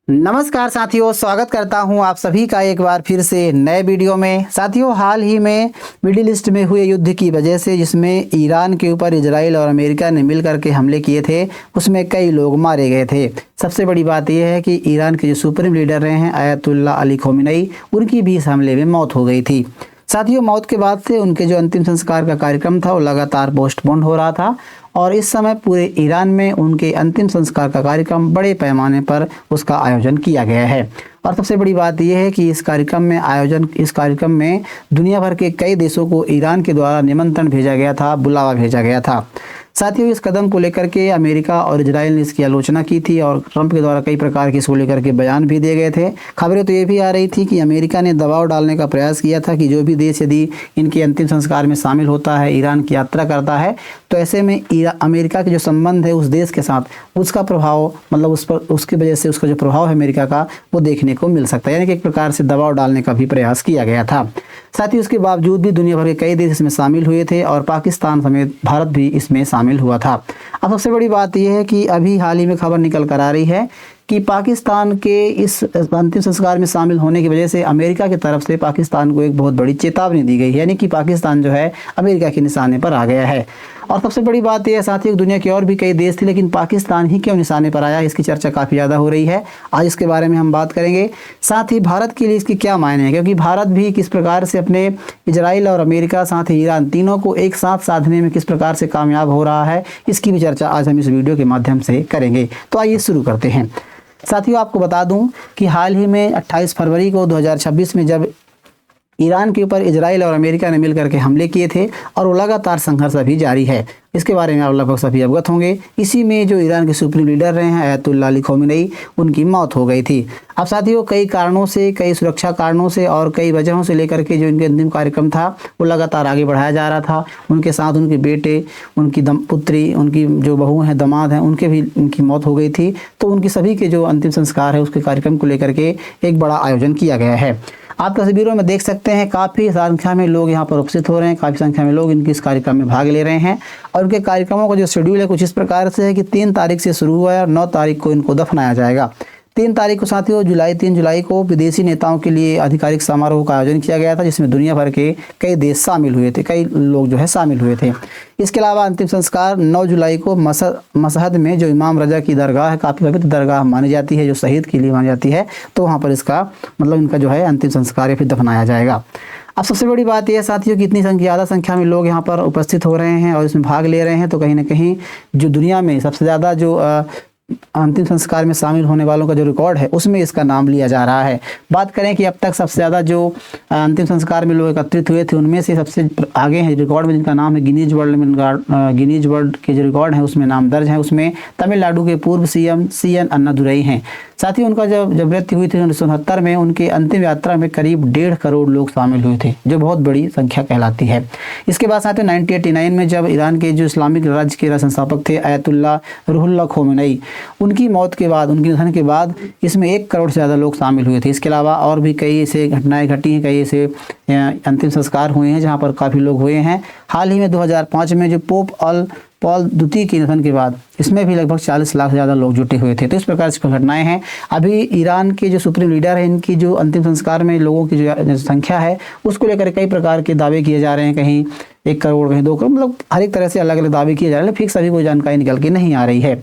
नमस्कार साथियों, स्वागत करता हूं आप सभी का एक बार फिर से नए वीडियो में। साथियों, हाल ही में मिडिल ईस्ट में हुए युद्ध की वजह से जिसमें ईरान के ऊपर इजराइल और अमेरिका ने मिलकर के हमले किए थे, उसमें कई लोग मारे गए थे। सबसे बड़ी बात यह है कि ईरान के जो सुप्रीम लीडर रहे हैं आयतुल्ला अली खोमेनी, उनकी भी इस हमले में मौत हो गई थी। साथियों, मौत के बाद से उनके जो अंतिम संस्कार का कार्यक्रम था वो लगातार पोस्टपोन हो रहा था और इस समय पूरे ईरान में उनके अंतिम संस्कार का कार्यक्रम बड़े पैमाने पर उसका आयोजन किया गया है। और सबसे बड़ी बात यह है कि इस कार्यक्रम में दुनिया भर के कई देशों को ईरान के द्वारा निमंत्रण भेजा गया था, बुलावा भेजा गया था। साथियों, इस कदम को लेकर के अमेरिका और इजराइल ने इसकी आलोचना की थी और ट्रंप के द्वारा कई प्रकार के इसको लेकर के बयान भी दिए गए थे। खबरें तो ये भी आ रही थी कि अमेरिका ने दबाव डालने का प्रयास किया था कि जो भी देश यदि इनके अंतिम संस्कार में शामिल होता है, ईरान की यात्रा करता है, तो ऐसे में अमेरिका के जो संबंध है उस देश के साथ, उसका प्रभाव मतलब उस पर उसकी वजह से उसका जो प्रभाव है अमेरिका का, वो देखने को मिल सकता है। यानी कि एक प्रकार से दबाव डालने का भी प्रयास किया गया था। साथ ही उसके बावजूद भी दुनिया भर के कई देश इसमें शामिल हुए थे और पाकिस्तान समेत भारत भी इसमें शामिल हुआ था। अब सबसे बड़ी बात यह है कि अभी हाल ही में खबर निकल कर आ रही है कि पाकिस्तान के इस अंतिम संस्कार में शामिल होने की वजह से अमेरिका की तरफ से पाकिस्तान को एक बहुत बड़ी चेतावनी दी गई है। यानी कि पाकिस्तान जो है अमेरिका के निशाने पर आ गया है। और सबसे बड़ी बात यह है साथ ही दुनिया के और भी कई देश थे, लेकिन पाकिस्तान ही क्यों निशाने पर आया, इसकी चर्चा काफ़ी ज़्यादा हो रही है। आज इसके बारे में हम बात करेंगे। साथ ही भारत के लिए इसके क्या मायने हैं, क्योंकि भारत भी किस प्रकार से अपने इजराइल और अमेरिका साथ ही ईरान तीनों को एक साथ साधने में किस प्रकार से कामयाब हो रहा है, इसकी भी चर्चा आज हम इस वीडियो के माध्यम से करेंगे। तो आइए शुरू करते हैं। साथियों, आपको बता दूं कि हाल ही में 28 फरवरी को 2026 में जब ईरान के ऊपर इजराइल और अमेरिका ने मिलकर के हमले किए थे और वो लगातार संघर्ष अभी जारी है, इसके बारे में आप लगभग सभी अवगत होंगे। इसी में जो ईरान के सुप्रीम लीडर रहे हैं आयतुल्ला अली खोमेनी, उनकी मौत हो गई थी। अब साथियों, कई कारणों से, कई सुरक्षा कारणों से और कई वजहों से लेकर के जो इनके अंतिम कार्यक्रम था वो लगातार आगे बढ़ाया जा रहा था। उनके साथ उनके बेटे, उनकी पुत्री, उनकी जो बहू हैं, दामाद हैं, उनके भी उनकी मौत हो गई थी। तो उनकी सभी के जो अंतिम संस्कार है उसके कार्यक्रम को लेकर के एक बड़ा आयोजन किया गया है। आप तस्वीरों में देख सकते हैं काफ़ी संख्या में लोग यहाँ पर उपस्थित हो रहे हैं, काफ़ी संख्या में लोग इनके इस कार्यक्रम में भाग ले रहे हैं। और उनके कार्यक्रमों का जो शेड्यूल है कुछ इस प्रकार से है कि 3 तारीख से शुरू हुआ है और 9 तारीख को इनको दफनाया जाएगा। 3 तारीख को साथियों 3 जुलाई को विदेशी नेताओं के लिए आधिकारिक समारोह का आयोजन किया गया था, जिसमें दुनिया भर के कई देश शामिल हुए थे, कई लोग जो है शामिल हुए थे। इसके अलावा अंतिम संस्कार 9 जुलाई को मशहद में जो इमाम रजा की दरगाह है, काफ़ी पवित्र दरगाह मानी जाती है, जो शहीद के लिए मानी जाती है, तो वहाँ पर इसका मतलब इनका जो है अंतिम संस्कार या फिर दफनाया जाएगा। अब सबसे बड़ी बात यह साथियों कि इतनी ज़्यादा संख्या में लोग यहाँ पर उपस्थित हो रहे हैं और इसमें भाग ले रहे हैं, तो कहीं ना कहीं जो दुनिया में सबसे ज़्यादा जो अंतिम संस्कार में शामिल होने वालों का जो रिकॉर्ड है उसमें इसका नाम लिया जा रहा है। बात करें कि अब तक सबसे ज़्यादा जो अंतिम संस्कार में लोग एकत्रित हुए थे उनमें से सबसे आगे हैं रिकॉर्ड में, जिनका नाम है गिनीज वर्ल्ड के जो रिकॉर्ड है उसमें नाम दर्ज है। उसमें तमिलनाडु के पूर्व सीएम CN अन्नादुरई हैं। साथ ही उनका जब मृत्यु हुई थी 1969 में, उनके अंतिम यात्रा में करीब 1.5 करोड़ लोग शामिल हुए थे, जो बहुत बड़ी संख्या कहलाती है। इसके बाद साथ ही 1989 में जब ईरान के जो इस्लामिक राज्य के संस्थापक थे आयतुल्ला रूहुल्लाह खोमेनी, उनकी मौत के बाद, उनके निधन के बाद इसमें 1 करोड़ से ज़्यादा लोग शामिल हुए थे। इसके अलावा और भी कई ऐसे घटनाएं घटी हैं, कई ऐसे अंतिम संस्कार हुए हैं जहाँ पर काफ़ी लोग हुए हैं। हाल ही में 2005 में जो पोप पॉल द्वितीय के निधन के बाद इसमें भी लगभग 40 लाख से ज़्यादा लोग जुटे हुए थे। तो इस प्रकार की घटनाएं हैं। अभी ईरान के जो सुप्रीम लीडर है, इनकी जो अंतिम संस्कार में लोगों की जो संख्या है उसको लेकर कई प्रकार के दावे किए जा रहे हैं, कहीं 1 करोड़, कहीं 2 करोड़, मतलब हर एक तरह से अलग अलग दावे किए जा रहे हैं। फिक्स अभी कोई जानकारी निकल के नहीं आ रही है।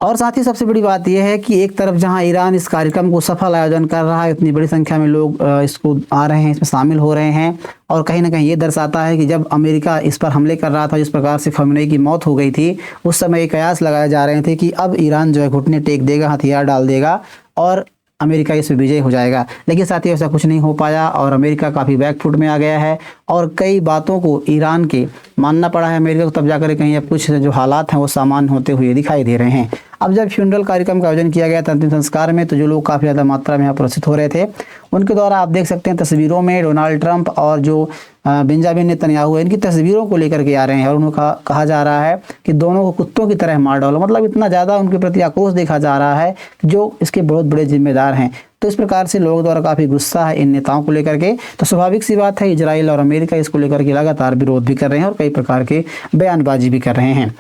और साथ ही सबसे बड़ी बात यह है कि एक तरफ जहां ईरान इस कार्यक्रम को सफल आयोजन कर रहा है, इतनी बड़ी संख्या में लोग इसको आ रहे हैं, इसमें शामिल हो रहे हैं, और कहीं ना कहीं ये दर्शाता है कि जब अमेरिका इस पर हमले कर रहा था, जिस प्रकार से खोमेनी की मौत हो गई थी, उस समय एक कयास लगाए जा रहे थे कि अब ईरान जो है घुटने टेक देगा, हथियार डाल देगा और अमेरिका इस विजय हो जाएगा। लेकिन साथियों ऐसा कुछ नहीं हो पाया और अमेरिका काफ़ी बैकफुट में आ गया है और कई बातों को ईरान के मानना पड़ा है अमेरिका को, तब जाकर कहीं अब कुछ जो हालात हैं वो सामान्य होते हुए दिखाई दे रहे हैं। अब जब फ्यूनरल कार्यक्रम का आयोजन किया गया था अंतिम संस्कार में, तो जो लोग काफ़ी ज़्यादा मात्रा में यहाँ उपस्थित हो रहे थे, उनके द्वारा आप देख सकते हैं तस्वीरों में डोनाल्ड ट्रंप और जो बेंजामिन नेतन्याहू है, इनकी तस्वीरों को लेकर के आ रहे हैं और उन्हें कहा जा रहा है कि दोनों को कुत्तों की तरह मार डालो। मतलब इतना ज़्यादा उनके प्रति आक्रोश देखा जा रहा है जो इसके बहुत बड़े जिम्मेदार हैं। तो इस प्रकार से लोगों द्वारा काफ़ी गुस्सा है इन नेताओं को लेकर के। तो स्वाभाविक सी बात है, इजराइल और अमेरिका इसको लेकर के लगातार विरोध भी कर रहे हैं और कई प्रकार के बयानबाजी भी कर रहे हैं।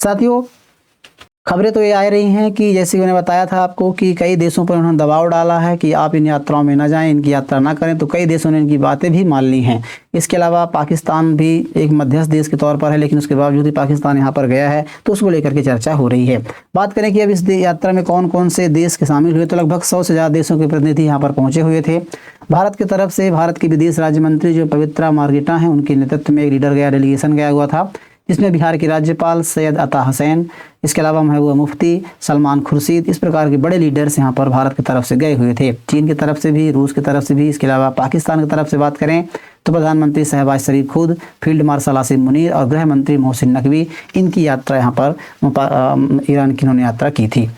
साथियों खबरें तो ये आ रही हैं कि जैसे मैंने बताया था आपको कि कई देशों पर उन्होंने दबाव डाला है कि आप इन यात्राओं में ना जाएं, इनकी यात्रा ना करें, तो कई देशों ने इनकी बातें भी मान ली हैं। इसके अलावा पाकिस्तान भी एक मध्यस्थ देश के तौर पर है, लेकिन उसके बावजूद भी पाकिस्तान यहाँ पर गया है, तो उसको लेकर के चर्चा हो रही है। बात करें कि अब इस यात्रा में कौन कौन से देश के शामिल हुए, तो लगभग 100 से ज़्यादा देशों के प्रतिनिधि यहाँ पर पहुँचे हुए थे। भारत की तरफ से भारत की विदेश राज्य मंत्री जो पवित्रा मार्गिटा हैं, उनके नेतृत्व में एक लीडर गया, डेलीगेशन गया हुआ था, जिसमें बिहार के राज्यपाल सैयद अता हुसैन, इसके अलावा महबूबा मुफ्ती, सलमान खुर्शीद, इस प्रकार के बड़े लीडर्स यहाँ पर भारत की तरफ से गए हुए थे। चीन की तरफ से भी, रूस की तरफ से भी, इसके अलावा पाकिस्तान की तरफ से बात करें तो प्रधानमंत्री शहबाज शरीफ खुद, फील्ड मार्शल आसिम मुनीर और गृह मंत्री मोहसिन नकवी, इनकी यात्रा यहाँ पर ईरान की इन्होंने यात्रा की थी।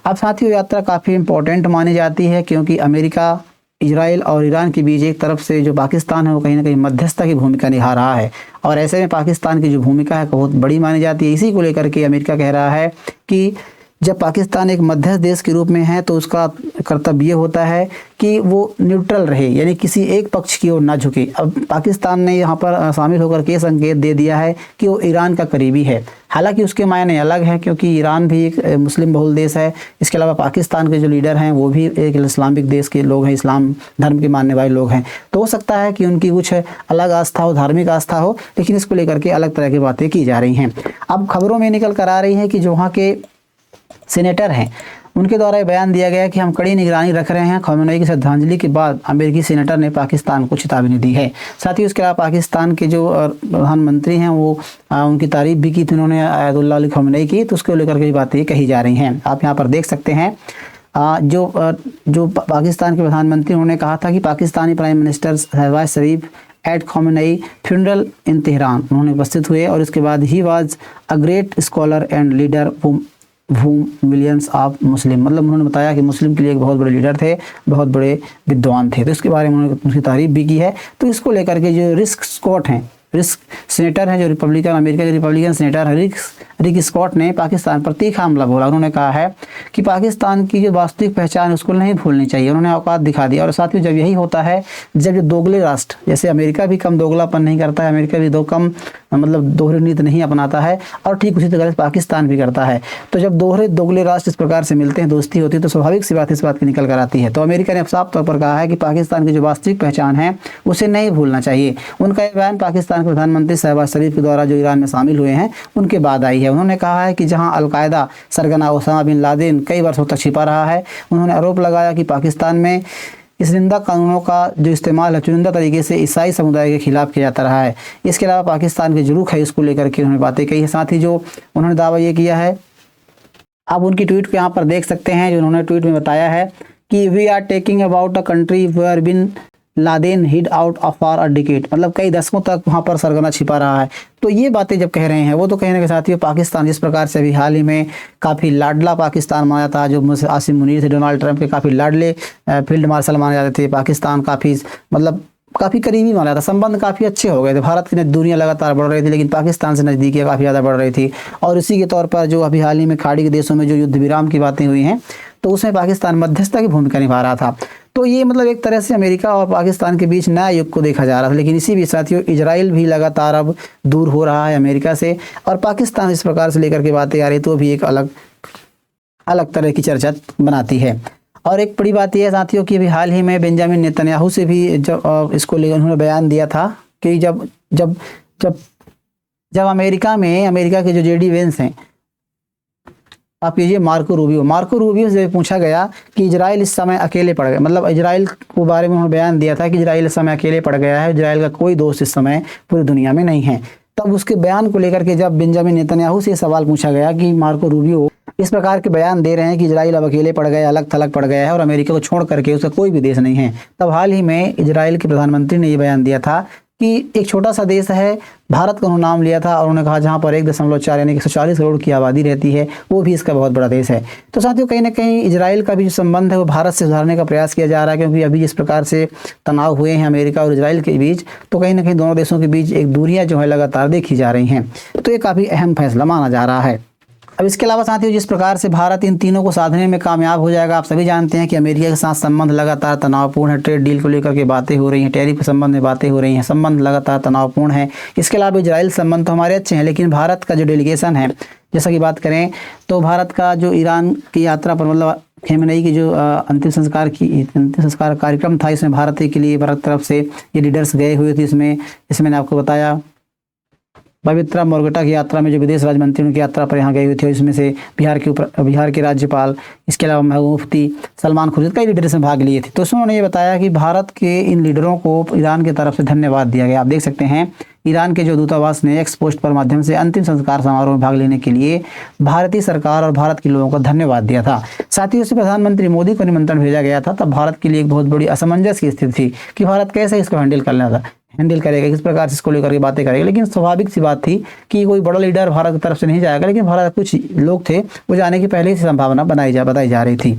अब साथियों, यात्रा काफ़ी इंपॉर्टेंट मानी जाती है क्योंकि अमेरिका, इजराइल और ईरान के बीच एक तरफ से जो पाकिस्तान है वो कहीं ना कहीं मध्यस्थता की भूमिका निभा रहा है, और ऐसे में पाकिस्तान की जो भूमिका है बहुत बड़ी मानी जाती है। इसी को लेकर के अमेरिका कह रहा है कि जब पाकिस्तान एक मध्यस्थ देश के रूप में है तो उसका कर्तव्य होता है कि वो न्यूट्रल रहे, यानी किसी एक पक्ष की ओर ना झुके। अब पाकिस्तान ने यहाँ पर शामिल होकर के संकेत दे दिया है कि वो ईरान का करीबी है, हालांकि उसके मायने अलग है क्योंकि ईरान भी एक मुस्लिम बहुल देश है। इसके अलावा पाकिस्तान के जो लीडर हैं वो भी एक इस्लामिक देश के लोग हैं, इस्लाम धर्म के मानने वाले लोग हैं, तो हो सकता है कि उनकी कुछ अलग आस्था हो, धार्मिक आस्था हो, लेकिन इसको लेकर के अलग तरह की बातें की जा रही हैं। अब खबरों में निकल कर आ रही है कि जो वहाँ के सीनेटर हैं उनके द्वारा बयान दिया गया कि हम कड़ी निगरानी रख रहे हैं। खमेनी की श्रद्धांजलि के बाद अमेरिकी सीनेटर ने पाकिस्तान को चेतावनी दी है। साथ ही उसके अलावा पाकिस्तान के जो प्रधानमंत्री हैं वो उनकी तारीफ भी की थी उन्होंने, आयतुल्लाह अली खमेनी की, तो उसको लेकर के बातें कही जा रही हैं। आप यहाँ पर देख सकते हैं जो पाकिस्तान के प्रधानमंत्री उन्होंने कहा था कि पाकिस्तानी प्राइम मिनिस्टर शहबाज शरीफ एट खमेनी फ्यूनरल इन तेहरान उन्होंने उपस्थित हुए, और इसके बाद he was a great scholar and leader millions of Muslim, मतलब उन्होंने बताया कि मुस्लिम के लिए एक बहुत बड़े लीडर थे, बहुत बड़े विद्वान थे, तो इसके बारे में उन्होंने उसकी तारीफ भी की है। तो इसको लेकर के जो रिक स्कॉट हैं, सीनेटर हैं जो रिपब्लिकन, अमेरिका के रिपब्लिकन सीनेटर रिक स्कॉट ने पाकिस्तान पर तीखा हमला बोला। उन्होंने कहा है कि पाकिस्तान की जो वास्तविक पहचान उसको नहीं भूलनी चाहिए, उन्होंने औकात दिखा दिया। और साथ ही जब यही होता है, जब जो दोगले राष्ट्र, जैसे अमेरिका भी कम दोगलापन नहीं करता है, अमेरिका भी दोहरी नीति नहीं अपनाता है, और ठीक उसी तरह से पाकिस्तान भी करता है। तो जब दोगले राष्ट्र इस प्रकार से मिलते हैं, दोस्ती होती है, तो स्वाभाविक सी बात इस बात की निकल कर आती है। तो अमेरिका ने साफ तौर पर कहा है कि पाकिस्तान की जो वास्तविक पहचान है उसे नहीं भूलना चाहिए। उनका यह बयान पाकिस्तान के प्रधानमंत्री शहबाज शरीफ के द्वारा जो ईरान में शामिल हुए हैं उनके बाद आई है। उन्होंने कहा है कि जहां अलकायदा सरगना ओसामा बिन लादेन कई वर्षों तक छिपा रहा है, उन्होंने आरोप लगाया कि पाकिस्तान में इस निंदा कानूनों का जो इस्तेमाल है चुनिंदा तरीके से ईसाई समुदाय के खिलाफ किया जाता रहा है। इसके अलावा पाकिस्तान के जो रुख है इसको लेकर के उन्होंने बातें कही है। साथ ही जो उन्होंने दावा ये किया है, आप उनकी ट्वीट को यहाँ पर देख सकते हैं, जो उन्होंने ट्वीट में बताया है कि we are taking about a country where bin Laden hid out of for a decade, मतलब कई दशकों तक वहाँ पर सरगना छिपा रहा है। तो ये बातें जब कह रहे हैं वो तो कहने के साथ ही पाकिस्तान जिस प्रकार से अभी हाल ही में काफ़ी लाडला पाकिस्तान माना था, जो आसिम मुनीर थे, डोनाल्ड ट्रंप के काफ़ी लाडले फील्ड मार्शल माने जाते थे, पाकिस्तान काफ़ी करीबी माना था, संबंध काफ़ी अच्छे हो गए थे। भारत की दूरियां लगातार बढ़ रही थी, लेकिन पाकिस्तान से नज़दीकियाँ काफ़ी ज़्यादा बढ़ रही थी। और इसी के तौर पर जो अभी हाल ही में खाड़ी के देशों में जो युद्ध विराम की बातें हुई हैं, तो उसमें पाकिस्तान मध्यस्थता की भूमिका निभा रहा था। तो ये मतलब एक तरह से अमेरिका और पाकिस्तान के बीच नया युग को देखा जा रहा था। लेकिन इसी बीच साथियों, इजराइल भी लगातार अब दूर हो रहा है अमेरिका से, और पाकिस्तान इस प्रकार से लेकर के बातें आ रही, तो भी एक अलग तरह की चर्चा बनाती है। और एक बड़ी बात यह है साथियों कि अभी हाल ही में बेंजामिन नेतन्याहू से भी जब इसको लेकर उन्होंने बयान दिया था कि जब अमेरिका के जो जेडी वेंस हैं, आप कीजिए मार्को रूबियो से पूछा गया कि इजराइल इस समय अकेले पड़ गया, मतलब इजराइल के बारे में उन्होंने बयान दिया था कि इजराइल इस समय अकेले पड़ गया है, इजराइल का कोई दोस्त इस समय पूरी दुनिया में नहीं है। तब उसके बयान को लेकर के जब बेंजामिन नेतन्याहू से सवाल पूछा गया कि मार्को रूबियो इस प्रकार के बयान दे रहे हैं कि इजराइल अब अकेले पड़ गया, अलग थलग पड़ गया है और अमेरिका को छोड़ करके उसका कोई भी देश नहीं है, तब हाल ही में इजराइल के प्रधानमंत्री ने ये बयान दिया था कि एक छोटा सा देश है, भारत का उन्होंने नाम लिया था, और उन्होंने कहा जहाँ पर 1.4 यानी 140 करोड़ की आबादी रहती है, वो भी इसका बहुत बड़ा देश है। तो साथियों, कहीं ना कहीं इजराइल का भी जो संबंध है वो भारत से सुधारने का प्रयास किया जा रहा है, क्योंकि अभी जिस प्रकार से तनाव हुए हैं अमेरिका और इजराइल के बीच, तो कहीं ना कहीं दोनों देशों के बीच एक दूरियाँ जो है लगातार देखी जा रही हैं। तो ये काफ़ी अहम फैसला माना जा रहा है। अब इसके अलावा साथियों, जिस प्रकार से भारत इन तीनों को साधने में कामयाब हो जाएगा, आप सभी जानते हैं कि अमेरिका के साथ संबंध लगातार तनावपूर्ण है। ट्रेड डील को लेकर के बातें हो रही हैं, टैरिफ के संबंध में बातें हो रही हैं, संबंध लगातार तनावपूर्ण है। इसके अलावा इजराइल संबंध तो हमारे अच्छे हैं, लेकिन भारत का जो डेलीगेशन है, जैसा कि बात करें तो भारत का जो ईरान की यात्रा पर मतलब खेमेनेई की जो अंतिम संस्कार कार्यक्रम था, इसमें भारत के लिए भारत तरफ से ये लीडर्स गए हुए थे। इसमें मैंने आपको बताया पवित्रा मोरगटा की यात्रा में जो विदेश राज्य मंत्री उनकी यात्रा पर यहाँ गए हुए थे, इसमें से बिहार के राज्यपाल, इसके अलावा मुफ्ती सलमान खुर्शीद, कई लीडर्स में भाग लिए थे। तो उसमें उन्होंने ये बताया कि भारत के इन लीडरों को ईरान की तरफ से धन्यवाद दिया गया। आप देख सकते हैं ईरान के जो दूतावास ने एक्स पोस्ट पर माध्यम से अंतिम संस्कार समारोह में भाग लेने के लिए भारतीय सरकार और भारत के लोगों को धन्यवाद दिया था। साथ ही उससे प्रधानमंत्री मोदी को निमंत्रण भेजा गया था। तब भारत के लिए एक बहुत बड़ी असमंजस की स्थिति थी कि भारत कैसे इसको हैंडल करेगा, किस प्रकार से इसको लेकर के बातें करेगा। लेकिन स्वाभाविक सी बात थी कि कोई बड़ा लीडर भारत की तरफ से नहीं जाएगा, लेकिन भारत कुछ लोग थे वो जाने की पहले से संभावना बताई जा रही थी।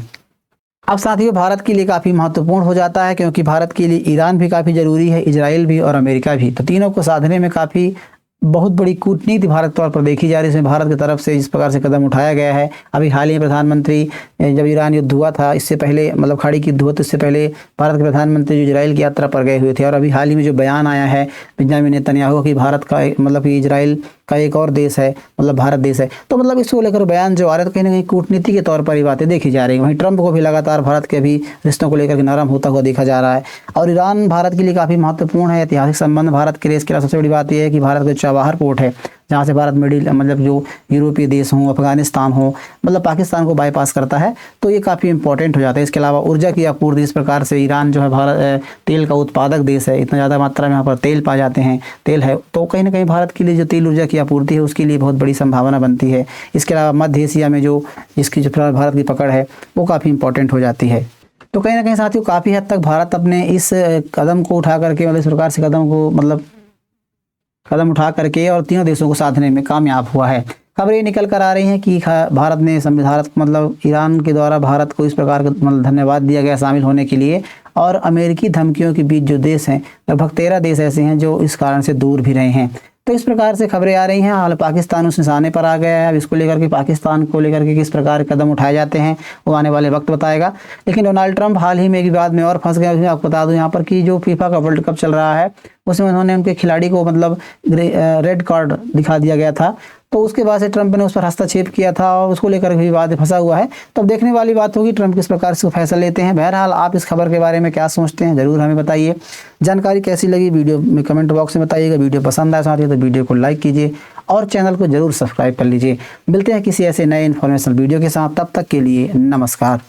अब साथियों, भारत के लिए काफ़ी महत्वपूर्ण हो जाता है, क्योंकि भारत के लिए ईरान भी काफ़ी ज़रूरी है, इजराइल भी और अमेरिका भी। तो तीनों को साधने में काफ़ी बहुत बड़ी कूटनीति भारत तौर पर देखी जा रही है। इसमें भारत की तरफ से जिस प्रकार से कदम उठाया गया है, अभी हाल ही में प्रधानमंत्री जब ईरान युद्ध हुआ था, इससे पहले मतलब खाड़ी की युद्ध हुआ, तो इससे पहले भारत के प्रधानमंत्री जो इजराइल की यात्रा पर गए हुए थे। और अभी हाल ही में जो बयान आया है बेंजामिन नेतन्याहू कि भारत का मतलब कि इजराइल का एक और देश है, मतलब भारत देश है, तो मतलब इसको लेकर बयान जो आ रहे हैं तो कहीं ना कहीं कूटनीति के तौर पर ये बातें देखी जा रही हैं। वहीं ट्रंप को भी लगातार भारत के भी रिश्तों को लेकर के नरम होता हुआ देखा जा रहा है। और ईरान भारत के लिए काफ़ी महत्वपूर्ण है, ऐतिहासिक संबंध भारत के लिए। इसके अलावा सबसे बड़ी बात यह है कि भारत का चाबहार पोर्ट है, जहाँ से भारत मतलब जो यूरोपीय देश हों, अफगानिस्तान हो, मतलब पाकिस्तान को बाईपास करता है, तो ये काफ़ी इंपॉर्टेंट हो जाता है। इसके अलावा ऊर्जा की आपूर्ति, इस प्रकार से ईरान जो है भारत तेल का उत्पादक देश है, इतना ज़्यादा मात्रा में यहाँ पर तेल पाए जाते हैं, तेल है, तो कहीं ना कहीं भारत के लिए जो तेल ऊर्जा की आपूर्ति है उसके लिए बहुत बड़ी संभावना बनती है। इसके अलावा मध्य एशिया में जो इसकी जो भारत की पकड़ है वो काफ़ी इंपॉर्टेंट हो जाती है। तो कहीं ना कहीं साथियों, काफ़ी हद तक भारत अपने इस कदम को उठा करके मतलब इस प्रकार से कदम उठा करके और तीनों देशों को साधने में कामयाब हुआ है। खबरें निकल कर आ रही हैं कि भारत ने मतलब ईरान के द्वारा भारत को इस प्रकार का मतलब धन्यवाद दिया गया शामिल होने के लिए। और अमेरिकी धमकियों के बीच जो देश हैं, लगभग 13 देश ऐसे हैं जो इस कारण से दूर भी रहे हैं। तो इस प्रकार से खबरें आ रही हैं। हाल पाकिस्तान उस निशाने पर आ गया है। अब इसको लेकर के पाकिस्तान को लेकर के किस प्रकार कदम उठाए जाते हैं वो आने वाले वक्त बताएगा। लेकिन डोनाल्ड ट्रंप हाल ही में एक विवाद में और फंस गए। उसमें आपको बता दूं यहाँ पर कि जो फीफा का वर्ल्ड कप चल रहा है उसमें उन्होंने उनके खिलाड़ी को मतलब रेड कार्ड दिखा दिया गया था, तो उसके बाद से ट्रंप ने उस पर हस्तक्षेप किया था और उसको लेकर भी विवाद फंसा हुआ है। तो अब देखने वाली बात होगी ट्रंप किस प्रकार से फैसला लेते हैं। बहरहाल आप इस खबर के बारे में क्या सोचते हैं ज़रूर हमें बताइए। जानकारी कैसी लगी वीडियो में कमेंट बॉक्स में बताइएगा। वीडियो पसंद आए साथियों तो वीडियो को लाइक कीजिए और चैनल को जरूर सब्सक्राइब कर लीजिए। मिलते हैं किसी ऐसे नए इन्फॉर्मेशनल वीडियो के साथ, तब तक के लिए नमस्कार।